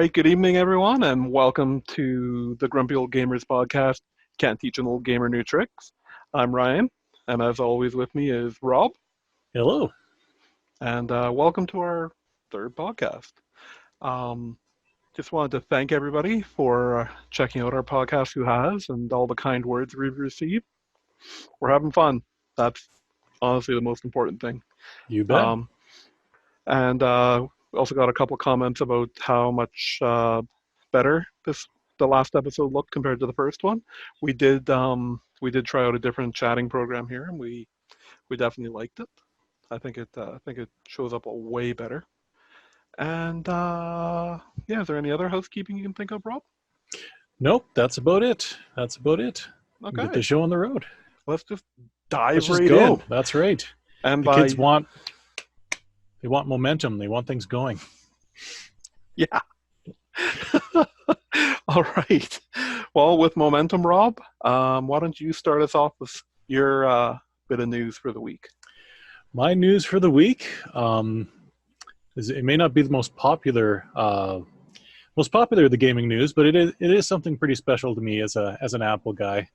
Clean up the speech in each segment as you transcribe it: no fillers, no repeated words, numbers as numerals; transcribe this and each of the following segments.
right, good evening, everyone, and welcome to the Grumpy Old Gamers podcast. Can't teach an old gamer new tricks. I'm Ryan, and as always, with me is Rob. Hello. And welcome to our third podcast. Um, just wanted to thank everybody for checking out our podcast, who has, and all the kind words we've received. We're having fun. That's honestly the most important thing. You bet. And we also got a couple comments about how much better the last episode looked compared to the first one. We did try out a different chatting program here, and we definitely liked it. I think it shows up way better. And yeah, is there any other housekeeping you can think of, Rob? Nope, that's about it. Okay, Get the show on the road. let's just dive Let's just right go. in. That's right. And The kids want momentum. They want things going. Yeah. All right. Well, with momentum, Rob, why don't you start us off with your bit of news for the week? My news for the week is it may not be the most popular of the gaming news, but it is something pretty special to me as an Apple guy.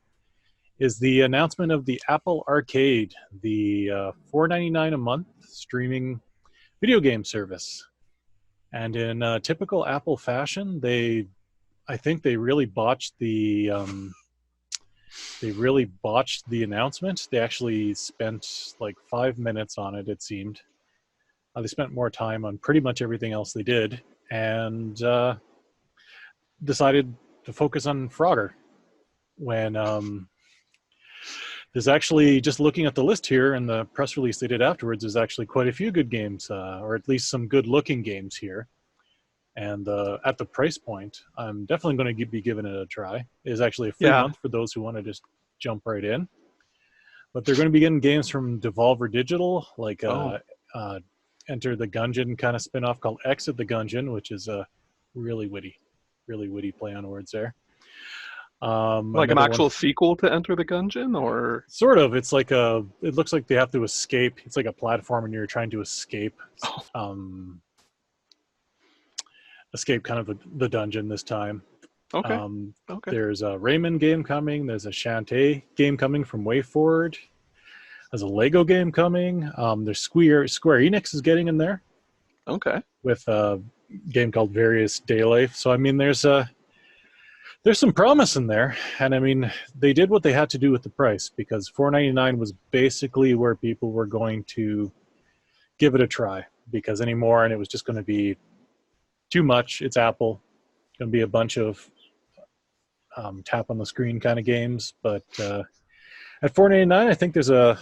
Is the announcement of the Apple Arcade, the $4.99 a month streaming video game service. And in typical Apple fashion, I think they really botched the announcement. They actually spent like 5 minutes on it, it seemed. They spent more time on pretty much everything else they did, and decided to focus on Frogger. When there's actually, just looking at the list here and the press release they did afterwards, there's actually quite a few good games, or at least some good-looking games here. And at the price point, I'm definitely going to be giving it a try. It is actually a free month for those who want to just jump right in. But they're going to be getting games from Devolver Digital, like Enter the Gungeon kind of spin-off called Exit the Gungeon, which is a really witty play on words there. Like an actual sequel to Enter the Gungeon, or sort of. It's like it looks like they have to escape. It's like a platform, and you're trying to escape. Escape kind of the dungeon this time. Okay. There's a Rayman game coming. There's a Shantae game coming from WayForward. There's a Lego game coming. There's Square Enix is getting in there. Okay. With a game called Various Daylife. So I mean, there's some promise in there, and I mean, they did what they had to do with the price, because $4.99 was basically where people were going to give it a try, because anymore, and it was just going to be too much. It's Apple. Going to be a bunch of tap on the screen kind of games, but at $4.99, I think there's at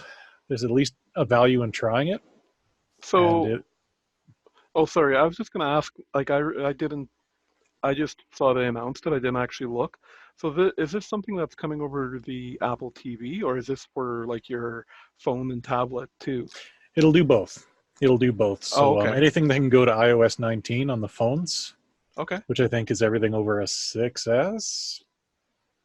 least a value in trying it. So, sorry, I was just going to ask. Like, I just saw they announced it. I didn't actually look. So, is this something that's coming over the Apple TV, or is this for like your phone and tablet too? It'll do both. So anything that can go to iOS 19 on the phones, which I think is everything over a 6S,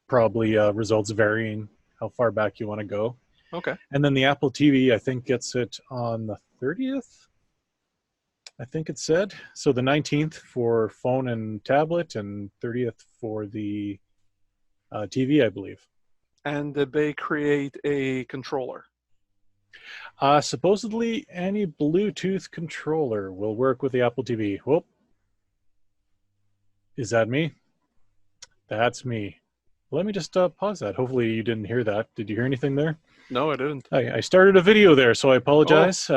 probably results varying how far back you want to go. Okay. And then the Apple TV, I think, gets it on the 30th, I think it said. So the 19th for phone and tablet, and 30th for the TV, I believe. And did they create a controller? Supposedly, any Bluetooth controller will work with the Apple TV. Whoop. Is that me? That's me. Let me just pause that. Hopefully you didn't hear that. Did you hear anything there? No, I didn't. I started a video there, so I apologize.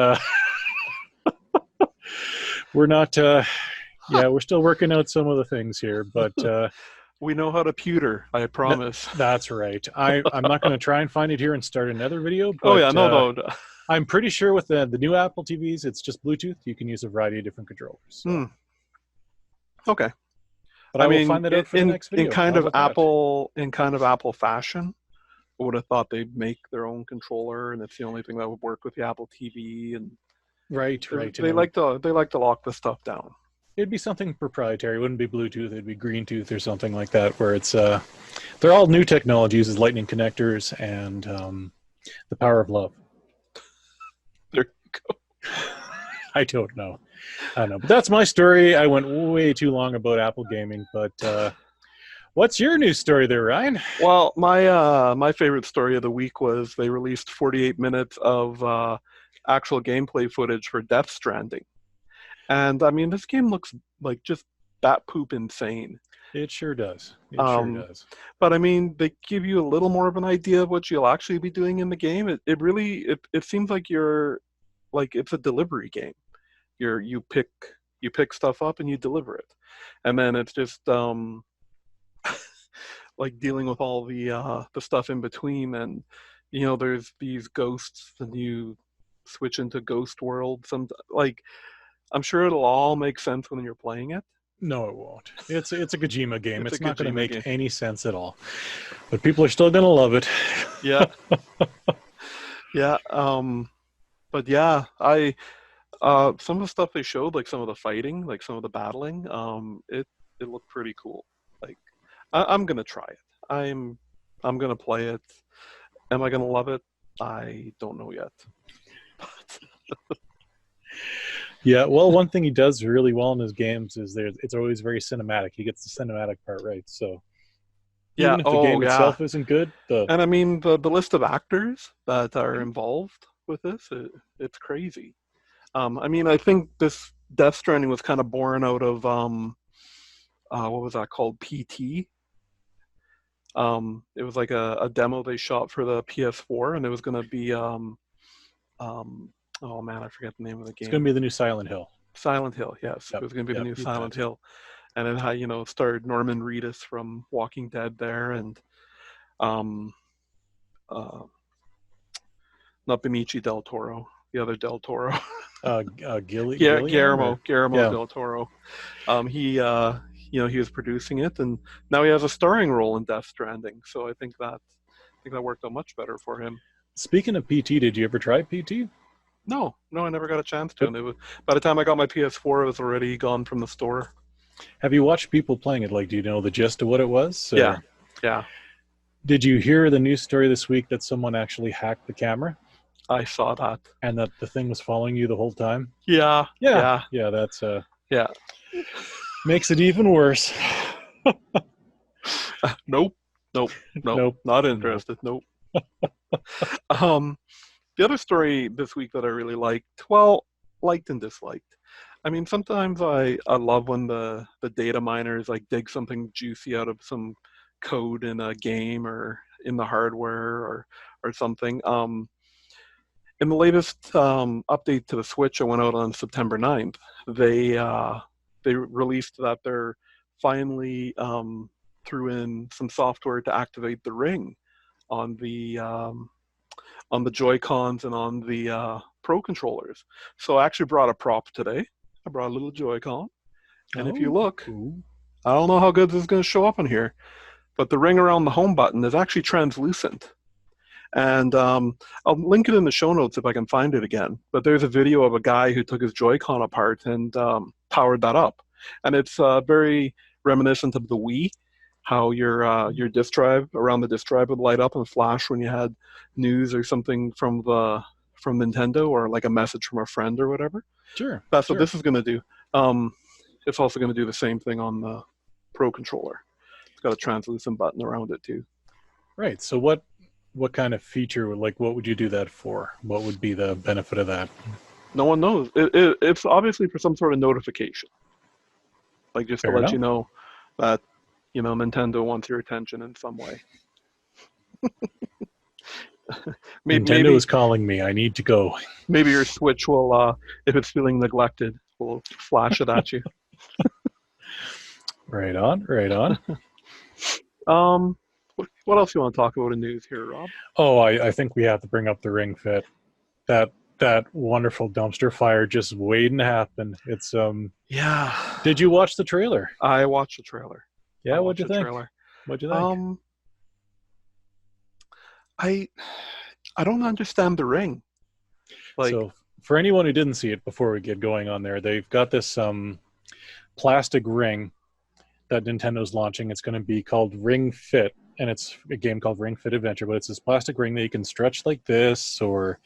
We're not... we're still working out some of the things here, but... we know how to pewter, I promise. That's right. I'm not going to try and find it here and start another video. But, no. I'm pretty sure with the new Apple TVs, it's just Bluetooth. You can use a variety of different controllers. So. Okay. But I will find that out for the next video. In kind of Apple fashion, I would have thought they'd make their own controller, and it's the only thing that would work with the Apple TV. And right. They like to lock this stuff down. It'd be something proprietary. It wouldn't be Bluetooth. It'd be Green Tooth or something like that, where it's they're all new technologies, as lightning connectors and the power of love. There you go. I don't know. I know, but that's my story. I went way too long about Apple gaming, but what's your news story there, Ryan? Well, my favorite story of the week was they released 48 minutes of actual gameplay footage for Death Stranding, and I mean this game looks like just bat poop insane. It sure does. It sure Um, does. but I mean they give you a little more of an idea of what you'll actually be doing in the game. It really it seems like you're like it's a delivery game. You pick stuff up and you deliver it, and then it's just like dealing with all the stuff in between. And there's these ghosts and you switch into ghost world. Some like I'm sure it'll all make sense when you're playing it. No, it won't. It's a Kojima game. It's a It's not going to Kojima make game. any sense at all. But people are still going to love it. Yeah, yeah. But yeah, I some of the stuff they showed, like some of the fighting, like some of the battling, it looked pretty cool. Like I'm gonna try it. I'm gonna play it. Am I gonna love it? I don't know yet. Yeah, well, one thing he does really well in his games is it's always very cinematic. He gets the cinematic part right. So Yeah. even if the Oh game yeah. itself isn't good, the And I mean the list of actors that are involved with this, it's crazy. I mean, I think this Death Stranding was kind of born out of what was that called? PT. It was like a demo they shot for the PS4, and it was going to be um, oh man, I forget the name of the it's going to game. be the new Silent Hill. Silent Hill. Yes, it Yep, was going to be the yep, new you Silent bet. Hill, and it had starred Norman Reedus from Walking Dead there, and um, uh, not Benicio del Toro, the other del Toro. Gilliam, or Guillermo yeah. del Toro. He he was producing it, and now he has a starring role in Death Stranding. So I think that worked out much better for him. Speaking of PT, did you ever try PT? No, no, I never got a chance to. And it was by the time I got my PS4, it was already gone from the store. Have you watched people playing it? Like, do you know the gist of what it was? Yeah, Or yeah, did you hear the news story this week that someone actually hacked the camera I saw that. and that the thing was following you the whole time? Yeah, Yeah, yeah, yeah, that's yeah. makes it even worse. Nope, nope, nope. Nope, Not nope. interested. Nope. Um, the other story this week that I really liked and disliked. I mean, sometimes I love when the data miners like dig something juicy out of some code in a game or in the hardware or something. In the latest update to the Switch, I went out on September 9th. They released that they're finally threw in some software to activate the ring on the Joy Cons and on the Pro controllers. So I actually brought a prop today. I brought a little Joy Con, and if you Oh, look, I don't know how good this is going to show up on here, but the ring around the home button is actually translucent. And I'll link it in the show notes if I can find it again. But there's a video of a guy who took his Joy-Con apart and powered that up, and it's very reminiscent of the Wii, how your disk drive around the disk drive would light up and flash when you had news or something from Nintendo or like a message from a friend or whatever. sure, That's what sure. this is going to do. Um, it's also going to do the same thing on the Pro controller. It's got a translucent button around it too. Right. So what kind of feature, like, what would you do that for? What would be the benefit of that? No one knows. It's obviously for some sort of notification, like just to Fair let you enough. know that Nintendo wants your attention in some way. maybe Nintendo maybe is calling me. I need to go. maybe your Switch will, if it's feeling neglected, will flash it at you. Right on, right on. What else you want to talk about in news here, Rob? Oh, I think we have to bring up the Ring Fit. That wonderful dumpster fire just waiting to happen. It's Yeah, Did you watch the trailer? I watched the trailer. I Yeah, what'd watched you the think? trailer. What'd you think? Um, I I don't understand the ring. Like, So for anyone who didn't see it before we get going on there, they've got this plastic ring that Nintendo's launching. It's going to be called Ring Fit, and it's a game called Ring Fit Adventure. But it's this plastic ring that you can stretch like this, or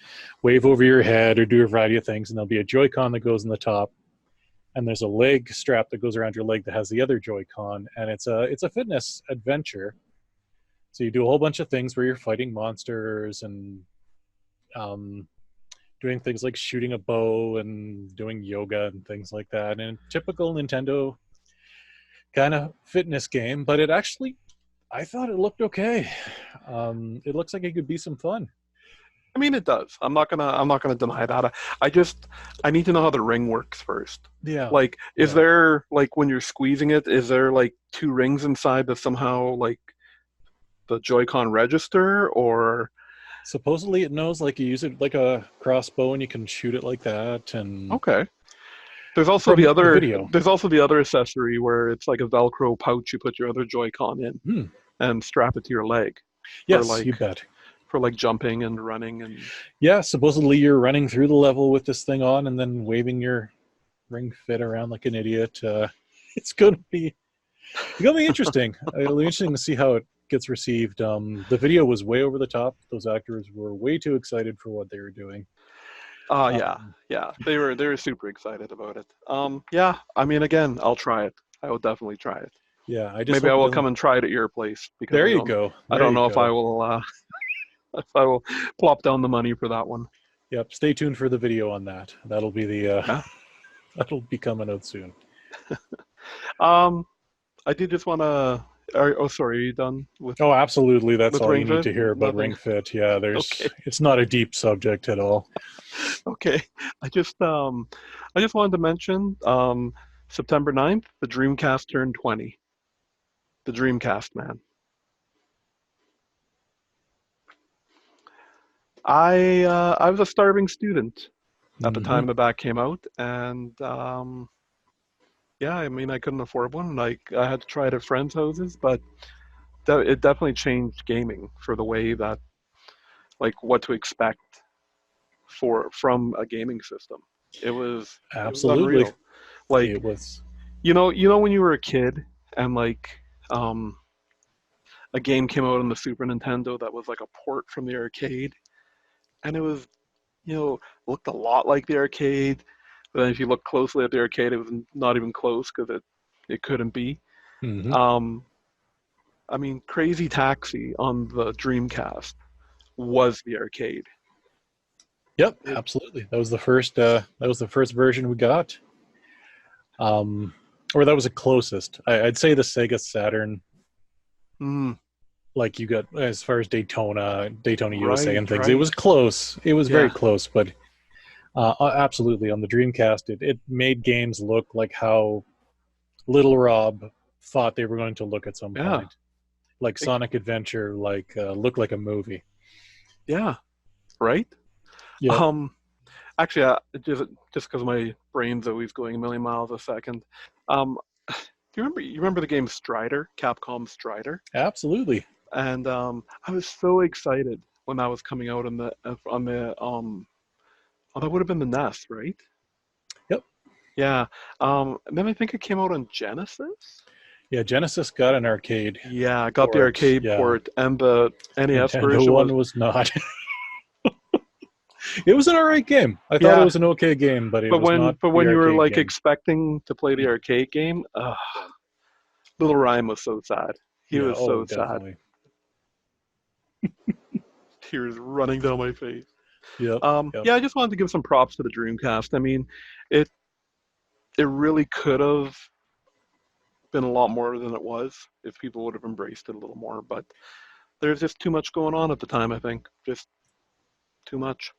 wave over your head, or do a variety of things. And there'll be a Joy-Con that goes in the top. and there's a leg strap that goes around your leg that has the other Joy-Con, and it's a fitness adventure. So you do a whole bunch of things where you're fighting monsters and um, doing things like shooting a bow and doing yoga and things like that. And typical Nintendo kind of fitness game, but I thought it looked okay. It looks like it could be some fun. I mean, it does. I'm not gonna deny that. I need to know how the ring works first. Yeah, Like, is yeah. there like when you're squeezing it, is there like two rings inside that somehow like the Joy-Con register or Supposedly it knows, like, you use it like a crossbow and you can shoot it like that. And okay. from the video, There's also the other accessory where it's like a Velcro pouch you put your other Joy-Con in hmm, and strap it to your leg for yes, you like bet. jumping and running and Yeah, supposedly you're running through the level with this thing on and then waving your Ring Fit around like an idiot. It's gonna be interesting. It'll be interesting to see how it gets received. The video was way over the top. Those actors were way too excited for what they were doing. yeah, Um, yeah. They were super excited about it. Yeah, I mean again, I'll try it. I will definitely try it. yeah, I just Maybe I hope it will come doesn't. and try it at your place because There you go. I There don't you know if I go. will if I will plop down the money for that one. Yep. Stay tuned for the video on that. That'll be the Yeah. that'll be coming out soon. Um, I did just want to. Oh, sorry. Are you done Oh, absolutely. That's with all you Ring need Fit? to hear about Nothing. Ring Fit. Yeah, Okay. it's not a deep subject at all. Okay. I just I just wanted to mention September 9th, the Dreamcast turned 20. The Dreamcast, man. I was a starving student at the Hmm. time that came out, and yeah, I mean I couldn't afford one. Like I had to try it at friends' houses, but it definitely changed gaming for the way that like what to expect from a gaming system. It was Absolutely. unreal. Like It was. you know when you were a kid and like um a game came out on the Super Nintendo that was like a port from the arcade, and it was looked a lot like the arcade. But then if you look closely at the arcade, it was not even close because it couldn't be. Hmm. Um, I mean, Crazy Taxi on the Dreamcast was the arcade. Yep, It, absolutely. That was the first. That was the first version we got. Um, or that was the closest. I'd say the Sega Saturn. mm, Like you got as far as Daytona USA right, and things. It was right. close. It was very Yeah, close, but absolutely on the Dreamcast, it made games look like how Little Rob thought they were going to look at some yeah, point. Like it- Sonic Adventure, like looked like a movie. yeah, right. Yep, Um, Actually, just because my brain's always going a million miles a second. Do you remember the game Strider, Capcom Strider? absolutely. And I was so excited when that was coming out on the oh that would have been the NES, right? Yep. Yeah. And then I think it came out on Genesis. Yeah, Genesis got an arcade Yeah, I got the port. arcade Yeah, port, and the NES Nintendo version was one was not. It was an alright game. I thought it yeah. was an okay game, but it was not But the when you were arcade like game. expecting to play the arcade game, Yeah, Little Ryan was so sad. He yeah. was Oh, so sad. definitely. Tears running down my face. Yep, yep. Yeah, I just wanted to give some props to the Dreamcast. I mean, it it really could have been a lot more than it was if people would have embraced it a little more. But there's just too much going on at the time. I think just too much.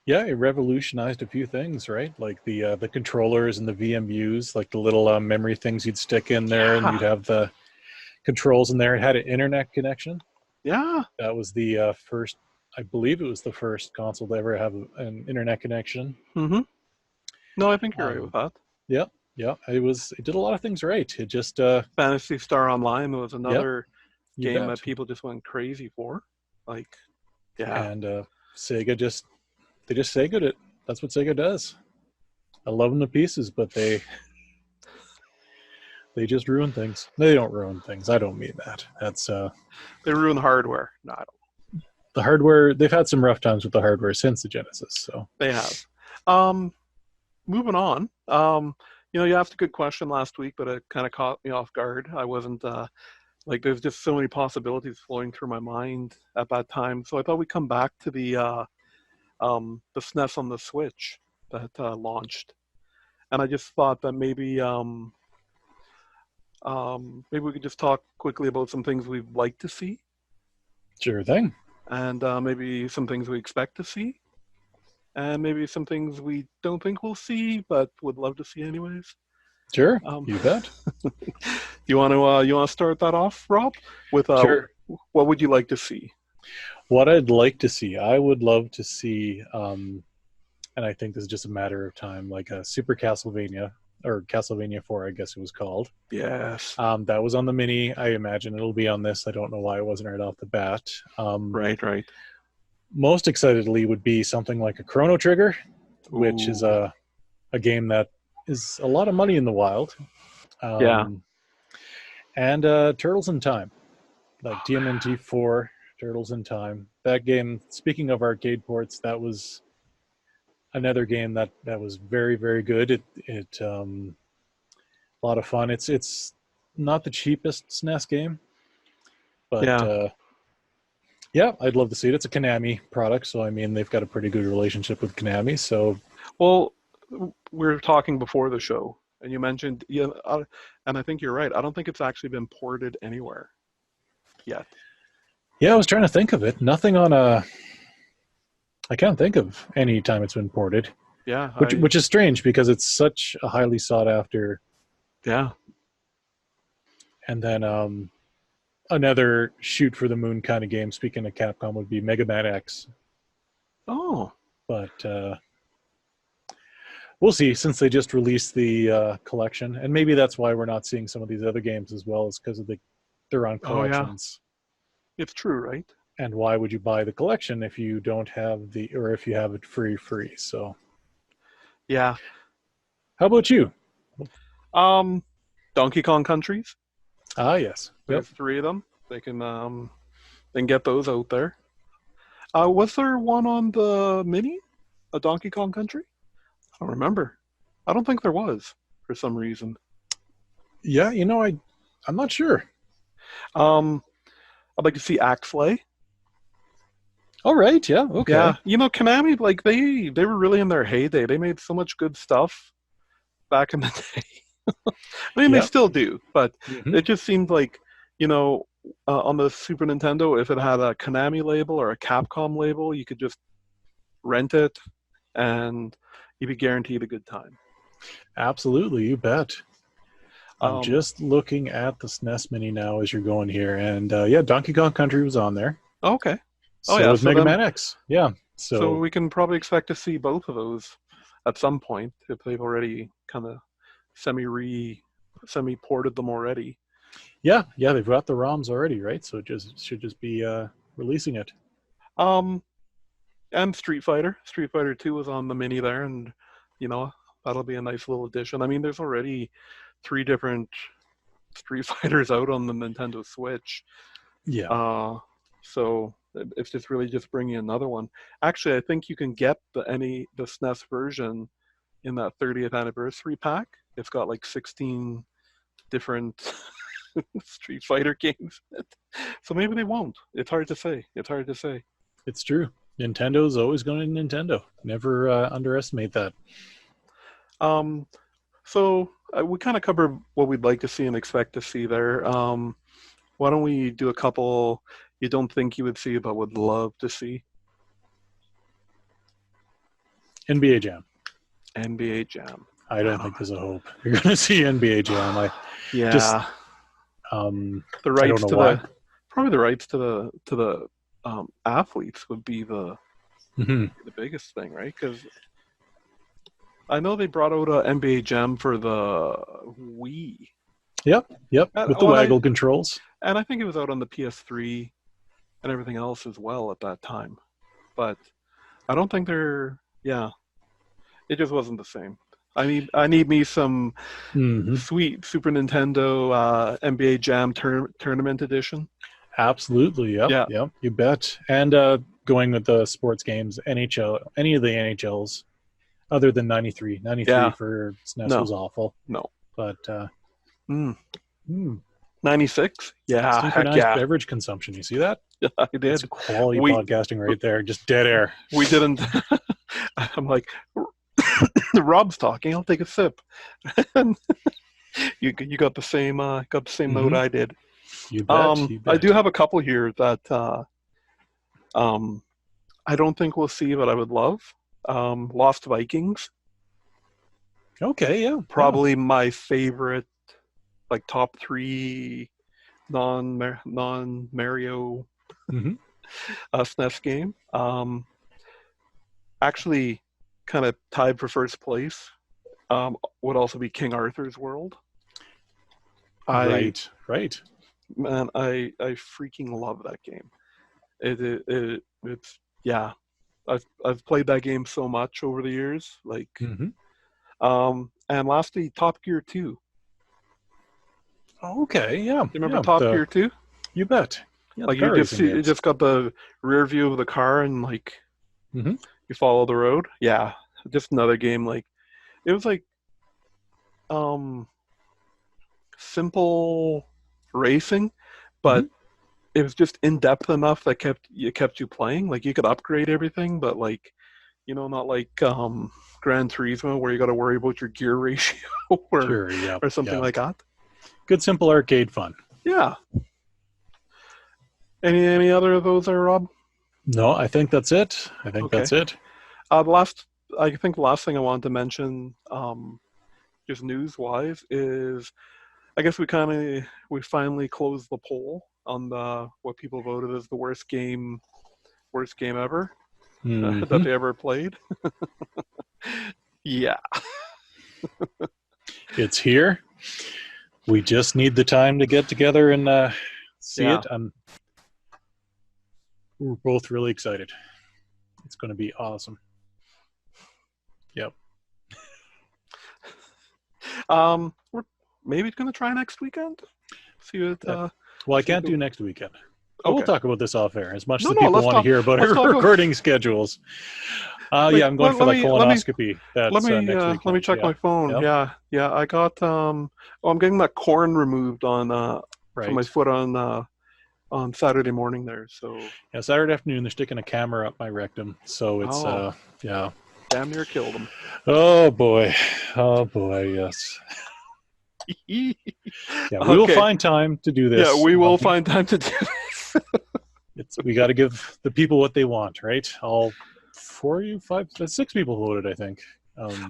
Yeah, it revolutionized a few things, right? Like the controllers and the VMUs, like the little memory things you'd stick in there, and Yeah, you'd have the controls in there. It had an internet connection. yeah. That was the first, I believe it was the first console to ever have an internet connection. Mm-hmm. No, I think you're right with Um, that. yeah, yeah, it did a lot of things right. It just, Fantasy Star Online was yep, another you game that bet. people just went crazy for. Like, yeah, And Sega they just Sega it. That's what Sega does. I love them to pieces, but they just ruin things. They don't ruin things. I don't mean that. That's they ruined hardware. No, I don't. the hardware. They've had some rough times with the hardware since the Genesis. So They have. Um, Moving on. You asked a good question last week, but it kind of caught me off guard. I wasn't like there's just so many possibilities flowing through my mind at that time. So I thought we'd come back to the SNES on the Switch that launched, and I just thought that maybe we could just talk quickly about some things we'd like to see, Sure thing. and maybe some things we expect to see, and maybe some things we don't think we'll see but would love to see anyways. Sure, Um, you bet. you want to start that off, Rob? With Sure. what would you like to see? What I'd like to see, I would love to see, and I think this is just a matter of time, like a Super Castlevania, or Castlevania 4, I guess it was called. Yes. That was on the Mini. I imagine it'll be on this. I don't know why it wasn't right off the bat. Right. Most excitedly would be something like a Chrono Trigger, which is Ooh. a game that is a lot of money in the wild. Yeah. And Turtles in Time, like TMNT 4, Turtles in Time. That game, speaking of arcade ports, that was another game that was very, very good. It a lot of fun. It's not the cheapest SNES game, but Yeah. yeah, I'd love to see it. It's a Konami product, so I mean they've got a pretty good relationship with Konami. So Well, we were talking before the show, and you mentioned and I think you're right. I don't think it's actually been ported anywhere yet. yeah, I was trying to think of it. Nothing on a. I can't think of any time it's been ported, Yeah. which is strange because it's such a highly sought after. Yeah. And then another shoot for the moon kind of game. Speaking of Capcom, would be Mega Man X, Oh. but we'll see. Since they just released the collection, and maybe that's why we're not seeing some of these other games as well, is because of they're on Oh yeah. collections. It's true, right? And why would you buy the collection if you don't have or if you have it free? So, Yeah. how about you? Um, Donkey Kong Countries. Ah, yes. Yep. There's three of them. They can get those out there. Was there one on the Mini? A Donkey Kong Country? I don't remember. I don't think there was for some reason. Yeah, I'm not sure. Um, I'd like to see Axlay. All right. Yeah. Okay. Yeah, Konami, like they were really in their heyday. They made so much good stuff back in the day. I mean, they Yeah. still do, but Mhm. it just seemed like, on the Super Nintendo, if it had a Konami label or a Capcom label, you could just rent it and you'd be guaranteed a good time. Absolutely. You bet. I'm Um, just looking at the SNES Mini now as you're going here, and yeah, Donkey Kong Country was on there. okay. Oh So yeah, was Mega Man X. Yeah. so So we can probably expect to see both of those at some point if they've already kind of semi ported them already. yeah, they've got the ROMs already, right? So it just should just be releasing it. Um, and Street Fighter 2 was on the Mini there, and you know that'll be a nice little addition. I mean, there's already three different Street Fighters out on the Nintendo Switch. Yeah. So it's just really just bringing another one. Actually, I think you can get the SNES version in that 30th anniversary pack. It's got like 16 different Street Fighter games. So maybe they won't. It's hard to say. It's true. Nintendo's always going to Nintendo. Never underestimate that. So we kind of covered what we'd like to see and expect to see there. Why don't we do a couple you don't think you would see but would love to see? NBA Jam. NBA Jam. I don't think there's a hope you're going to see NBA Jam. Yeah. Just The I rights don't to know why. probably the rights to the athletes would be the Mhm. biggest thing, right? Because I know they brought out a NBA Jam for the Wii. Yep. With the waggle controls. And I think it was out on the PS3 and everything else as well at that time. But I don't think it just wasn't the same. I need me some sweet Super Nintendo NBA Jam Tournament Edition. Absolutely. Yep. Yeah. Yep. You bet. And going with the sports games, NHL, any of the NHLs, other than 93. 93 Yeah. for SNES was No. awful. No. But Mm. hmm, 96? Yeah. Heck synchronized yeah. beverage consumption. You see that? Yeah, I That's did. quality We podcasting right there. Just dead air. we didn't. I'm like, Rob's talking. I'll take a sip. And you got the same note Hmm. I did. You bet. You I do bet. have a couple here that um I don't think we'll see, but I would love. Lost Vikings, Okay. Yeah. Yeah. probably my favorite, like top three non Mario Hmm. SNES game. Actually, kind of tied for first place. Would also be King Arthur's World. I Right. Right. Man, I freaking love that game. It's yeah. I've played that game so much over the years. Like Hmm. and lastly, Top Gear 2. Okay. Yeah. You remember Yeah. Top Gear 2? You bet. Yeah. The Like you car just racing see, you games. just got the rear view of the car and like Hmm. you follow the road. Yeah, just another game. Like it was like um simple racing, but Hmm. it was just in depth enough that kept you playing. Like you could upgrade everything, but like not like Gran Turismo where you got to worry about your gear ratio or Sure. Yeah. or something Yeah. like that. Good, simple arcade fun. Yeah. Any other of those there, Rob? No, I think that's it. I think Okay. that's it. The last, I think the last thing I wanted to mention, just news wise, is I guess we finally closed the poll on the what people voted as the worst game ever that Hmm. they ever played. Yeah. It's here. We just need the time to get together and see Yeah. it. We're both really excited. It's going to be awesome. Yep. We're maybe gonna try next weekend. See what. Well, I See can't what do next weekend. But we'll okay. talk about this off air as much as No, the no. people want to hear about Let's our talk about. recording schedules. Wait. Yeah, I'm going for that Let me colonoscopy. That's next let me weekend. check Yeah. my phone. Yep. Yeah. Yeah. I got. Oh, I'm getting that corn removed on from my Right. foot on Saturday morning there. So. Yeah, Saturday afternoon, they're sticking a camera up my rectum. So it's, Oh, yeah. damn near killed him. Oh, boy. Oh, boy, yes. Yeah, we will Okay. find time to do Yeah, this. we will find time to do this. We got to give the people what they want, right? All 6 people voted, I think.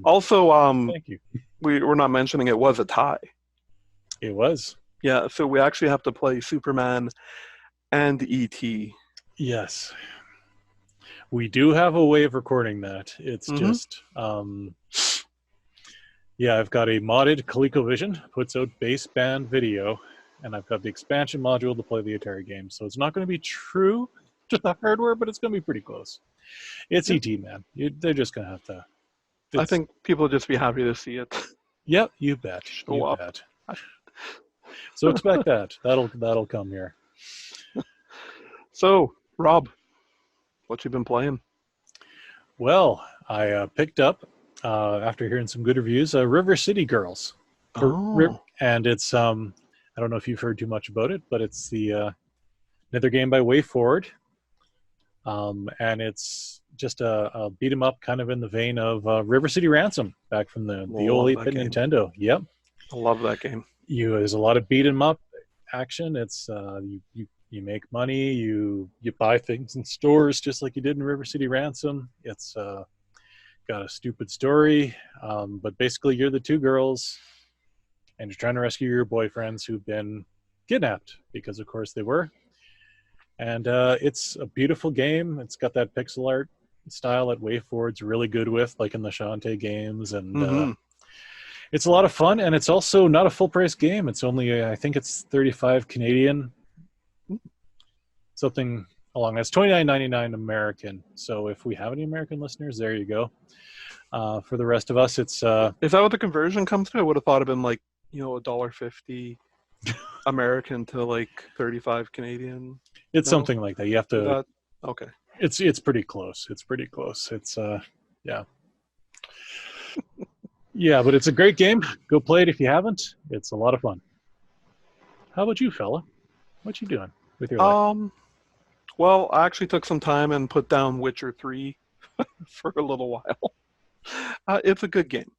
Also, Thank you. we're not mentioning it was a tie. It was. Yeah, so we actually have to play Superman and E.T. Yes. We do have a way of recording that. It's Mm-hmm. just, yeah, I've got a modded ColecoVision, puts out baseband video, and I've got the expansion module to play the Atari game. So it's not going to be true to the hardware, but it's going to be pretty close. It's ET, man. They're just going to have to. I think people will just be happy to see it Yep, you bet. show You up. bet. So expect that. That'll come here. So, Rob, what you been playing? Well, I picked up after hearing some good reviews, River City Girls, Oh, and it's I don't know if you've heard too much about it, but it's the another game by WayForward, and it's just a beat 'em up, kind of in the vein of River City Ransom back from the old love that 8-bit game. Nintendo. Yep, I love that game. there's a lot of beat 'em up action. It's you make money, you buy things in stores just like you did in River City Ransom. It's got a stupid story, but basically you're the two girls, and you're trying to rescue your boyfriends who've been kidnapped, because of course they were. And it's a beautiful game. It's got that pixel art style that WayForward's really good with, like in the Shantae games, and Mm-hmm. it's a lot of fun. And it's also not a full price game. It's only I think it's 35 Canadian, something along that's $29.99 American. So if we have any American listeners, there you go. For the rest of us, it's Is that what the conversion comes to? I would have thought it'd been like $1.50 American to like 35 Canadian. it's No? something like that. You have Is to. that okay? It's pretty close. It's pretty close. It's yeah. Yeah, but it's a great game. Go play it if you haven't. It's a lot of fun. How about you, fella? What you doing with your life? Um, well, I actually took some time and put down Witcher 3 for a little while. It's a good game.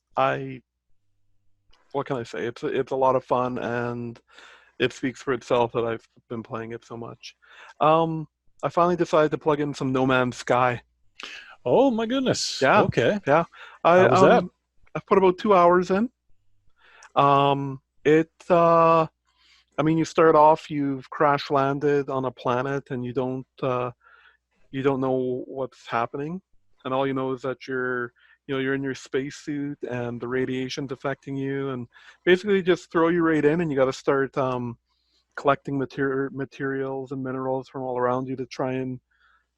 What can I say? It's a lot of fun, and it speaks for itself that I've been playing it so much. Um, I finally decided to plug in some No Man's Sky. Oh my goodness. Yeah, Okay. yeah. I How was that? I've put about 2 hours in. It I mean, you start off, you've crash landed on a planet, and you don't know what's happening, and all you know is that you're in your spacesuit, and the radiation's affecting you, and basically just throw you right in, and you got to start collecting materials and minerals from all around you to try and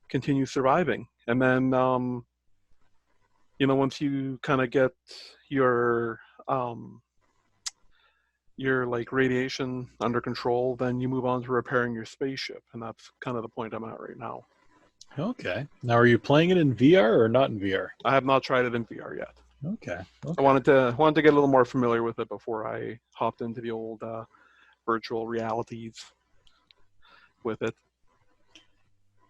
continue surviving. And then once you kind of get your um, your like radiation under control, then you move on to repairing your spaceship, and that's kind of the point I'm at right now. Okay. Now, are you playing it in VR or not in VR? I have not tried it in VR yet. Okay. I Okay. wanted to get a little more familiar with it before I hopped into the old virtual realities with it.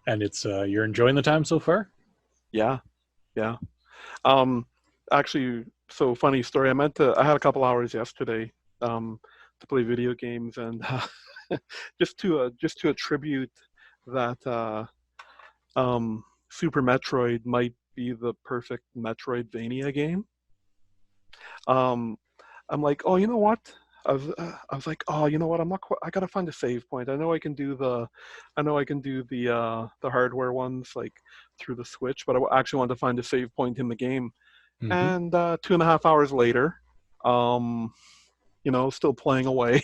And it's you're enjoying the time so far? Yeah, yeah. Um, Actually, so funny story. I had a couple hours yesterday to play video games, and just to attribute that Super Metroid might be the perfect Metroidvania game. Um, I'm like, oh, you know what? I was like, oh, you know what? I'm not. I gotta find a save point. I know I can do the hardware ones like through the Switch, but I actually want to find a save point in the game. Mm-hmm. And 2.5 hours later, um, still playing away.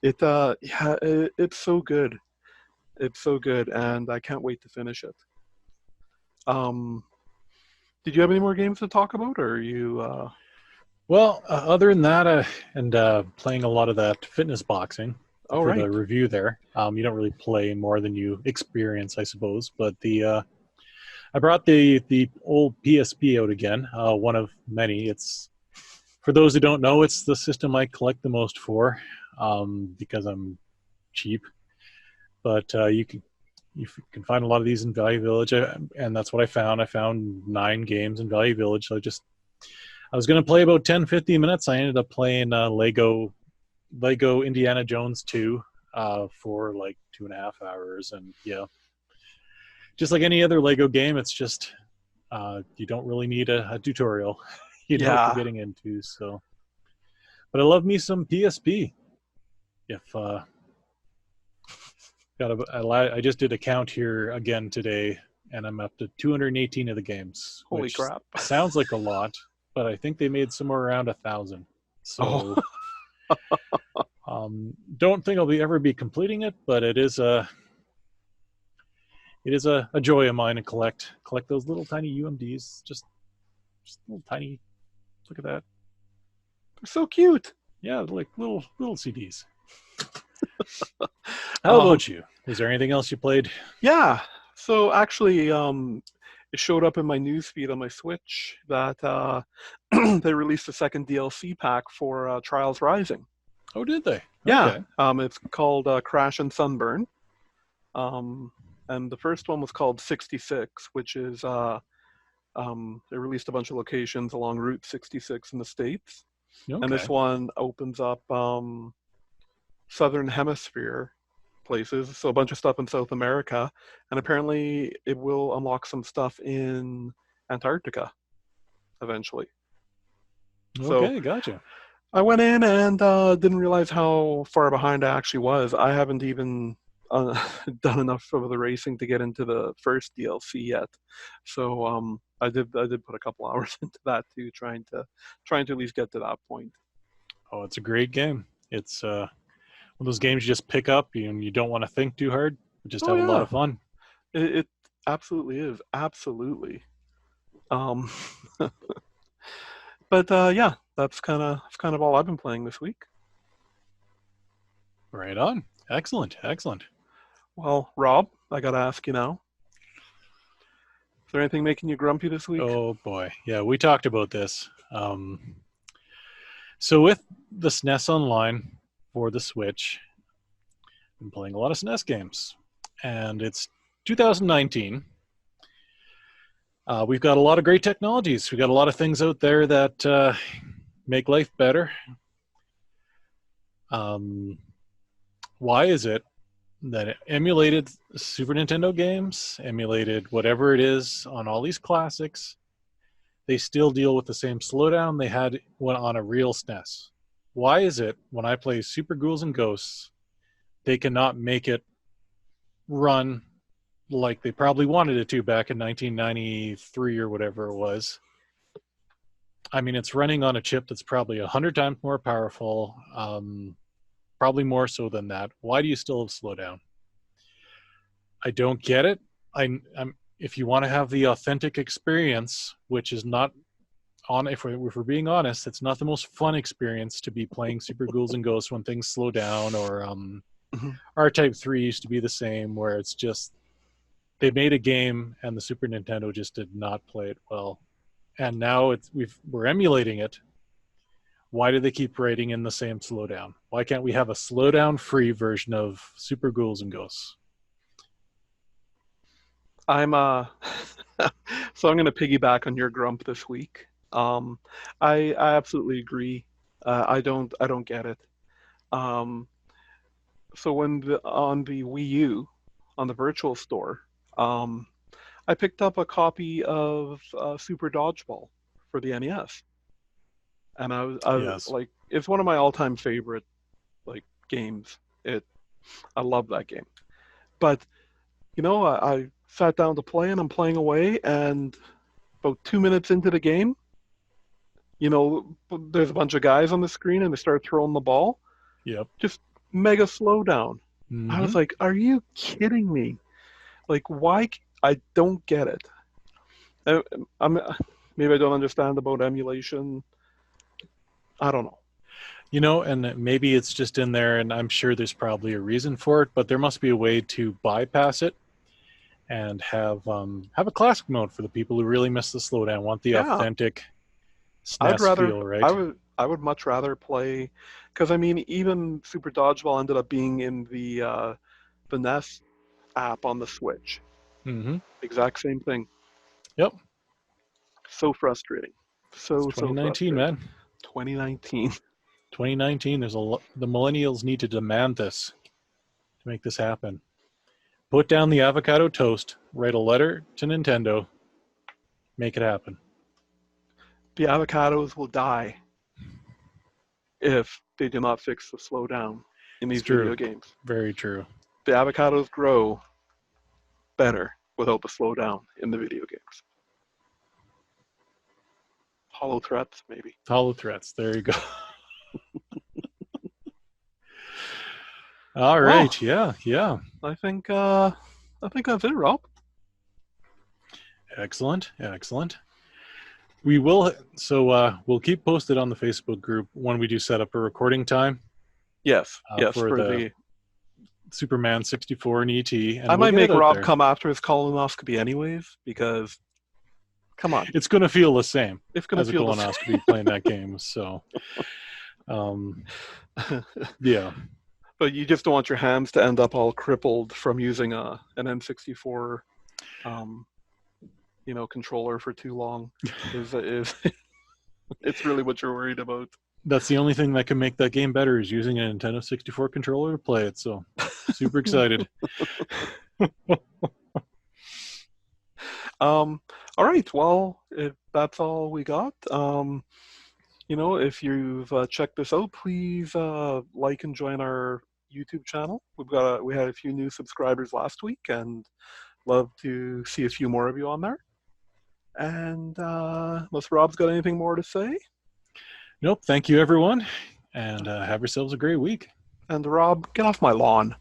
It's so good. It's so good, and I can't wait to finish it. Um, did you have any more games to talk about, or are you? Well, other than that, and playing a lot of that fitness boxing Oh, for the right. review there. You don't really play more than you experience, I suppose. But the I brought the old PSP out again. One of many. It's for those who don't know, it's the system I collect the most for, because I'm cheap. But you can find a lot of these in Value Village, and that's what I found. I found 9 games in Value Village. So I was going to play about 10, 15 minutes. I ended up playing Lego Indiana Jones 2 for like 2.5 hours. And yeah, just like any other Lego game, it's just you don't really need a tutorial. You know what you're Yeah, getting into. So, but I love me some PSP. If I just did a count here again today, and I'm up to 218 of the games, holy which crap. sounds like a lot, but I think they made somewhere around 1,000. Oh, So don't think I'll ever be completing it, but it is a joy of mine to collect those little tiny UMDs. Just little tiny. Look at that. they're so cute. Yeah, like little CDs. How Um, about you? Was there anything else you played? yeah. So actually, it showed up in my newsfeed on my Switch that they released a second DLC pack for Trials Rising. Oh, did they? Yeah, Okay. it's called Crash and Sunburn. Um, and the first one was called 66, which is they released a bunch of locations along Route 66 in the States. And this Okay. one opens up Southern Hemisphere places, so a bunch of stuff in South America. And apparently it will unlock some stuff in Antarctica eventually. So Okay. Gotcha. I went in and didn't realize how far behind I actually was. I haven't even uh, done enough of the racing to get into the first DLC yet. So I did put a couple hours into that too, trying to at least get to that point. Oh, it's a great game. It's one of those games you just pick up and you don't want to think too hard, but just Oh have a lot yeah, of fun. it absolutely is, absolutely. Um, but yeah, that's kind of all I've been playing this week. Right on. Excellent. Excellent. Well, Rob, I gotta ask you now. Is there anything making you grumpy this week? Oh boy, yeah, we talked about this. So with the SNES Online for the Switch, I'm playing a lot of SNES games, and it's 2019. We've got a lot of great technologies. We've got a lot of things out there that make life better. Um, why is it that it emulated Super Nintendo games, emulated whatever it is on all these classics? They still deal with the same slowdown they had when on a real SNES. Why is it when I play Super Ghouls and Ghosts, they cannot make it run like they probably wanted it to back in 1993 or whatever it was? I mean, it's running on a chip that's probably 100 times more powerful, probably more so than that. Why do you still have slowdown? I don't get it. I'm if you want to have the authentic experience, which is not on, if we're being honest, it's not the most fun experience to be playing Super Ghouls and Ghosts when things slow down, or Mhm. R-Type 3 used to be the same, where it's just they made a game and the Super Nintendo just did not play it well. And now we're emulating it. Why do they keep writing in the same slowdown? Why can't we have a slowdown free version of Super Ghouls and Ghosts? I'm so I'm going to piggyback on your grump this week. Um, I absolutely agree. I don't get it. Um, so on the Wii U, on the Virtual Store, um, I picked up a copy of Super Dodgeball for the NES, and I was Yes. like, it's one of my all-time favorite like games. I love that game. But I sat down to play, and I'm playing away, and about 2 minutes into the game, there's a bunch of guys on the screen, and they start throwing the ball. Yep. Just mega slowdown. I was Mm-hmm. like, "Are you kidding me? Like, why? I don't get it." I, I'm maybe I don't understand about emulation. I don't know. And maybe it's just in there, and I'm sure there's probably a reason for it, but there must be a way to bypass it and have a classic mode for the people who really miss the slowdown, want the Yeah, authentic I'd SNES rather. feel, I right? would. I would much rather play, because I mean, even Super Dodgeball ended up being in the NES app on the Switch. Mm-hmm. Exact same thing. Yep. So frustrating. It's So 2019, frustrating. man. 2019. 2019. The millennials need to demand this to make this happen. Put down the avocado toast. Write a letter to Nintendo. Make it happen. The avocados will die if they do not fix the slowdown in It's these true. video games. Very true. The avocados grow better without the slowdown in the video games. Hollow threats, maybe. Hollow threats. There you go. All Well, right. Yeah. Yeah. I think that's it, Rob. Excellent. Excellent. We will. So we'll keep posted on the Facebook group when we do set up a recording time Yes, yes. for For the the Superman 64 and ET, I and we'll might get it make out Rob there. come after his colonoscopy anyways, because come on, It's going to feel the same it's gonna as a feel the colonoscopy playing that game. So, same. yeah, But you just don't want your hands to end up all crippled from using an N64, um, controller for too long. Is it's really what you're worried about? that's the only thing that can make that game better is using a Nintendo 64 controller to play it. So, super excited. All right. Well, if that's all we got, if you've checked this out, please like and join our YouTube channel. We had a few new subscribers last week, and love to see a few more of you on there. And unless Rob's got anything more to say, Nope. Thank you, everyone, and have yourselves a great week. and Rob, get off my lawn.